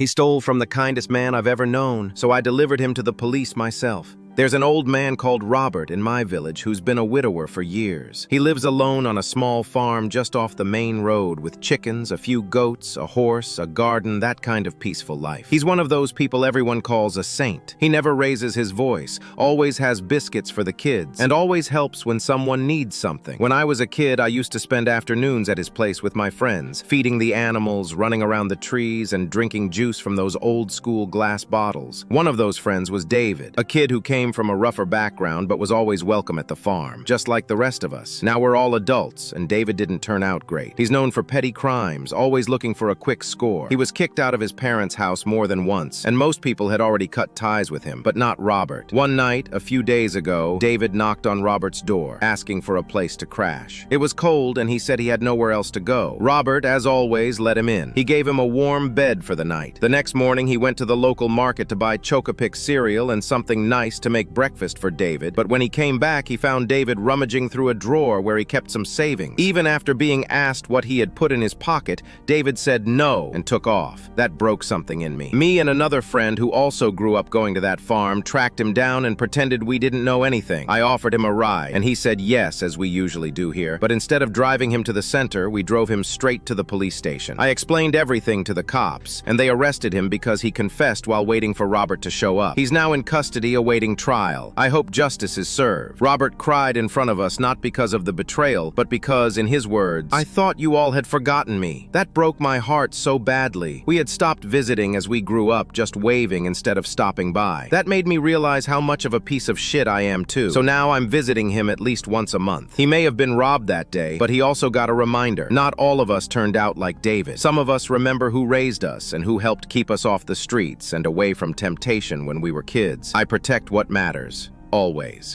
He stole from the kindest man I've ever known, so I delivered him to the police myself. There's an old man called Robert in my village who's been a widower for years. He lives alone on a small farm just off the main road with chickens, a few goats, a horse, a garden, that kind of peaceful life. He's one of those people everyone calls a saint. He never raises his voice, always has biscuits for the kids, and always helps when someone needs something. When I was a kid, I used to spend afternoons at his place with my friends, feeding the animals, running around the trees, and drinking juice from those old-school glass bottles. One of those friends was David, a kid who came from a rougher background but was always welcome at the farm, just like the rest of us. Now we're all adults, and David didn't turn out great. He's known for petty crimes, always looking for a quick score. He was kicked out of his parents' house more than once, and most people had already cut ties with him, but not Robert. One night, a few days ago, David knocked on Robert's door, asking for a place to crash. It was cold, and he said he had nowhere else to go. Robert, as always, let him in. He gave him a warm bed for the night. The next morning, he went to the local market to buy Choco-Pic cereal and something nice to make breakfast for David, but when he came back, he found David rummaging through a drawer where he kept some savings. Even after being asked what he had put in his pocket, David said no and took off. That broke something in me. Me and another friend who also grew up going to that farm tracked him down and pretended we didn't know anything. I offered him a ride, and he said yes, as we usually do here, but instead of driving him to the center, we drove him straight to the police station. I explained everything to the cops, and they arrested him because he confessed while waiting for Robert to show up. He's now in custody awaiting trial. I hope justice is served. Robert cried in front of us not because of the betrayal, but because, in his words, "I thought you all had forgotten me." That broke my heart so badly. We had stopped visiting as we grew up, just waving instead of stopping by. That made me realize how much of a piece of shit I am too. So now I'm visiting him at least once a month. He may have been robbed that day, but he also got a reminder. Not all of us turned out like David. Some of us remember who raised us and who helped keep us off the streets and away from temptation when we were kids. I protect what matters. Always.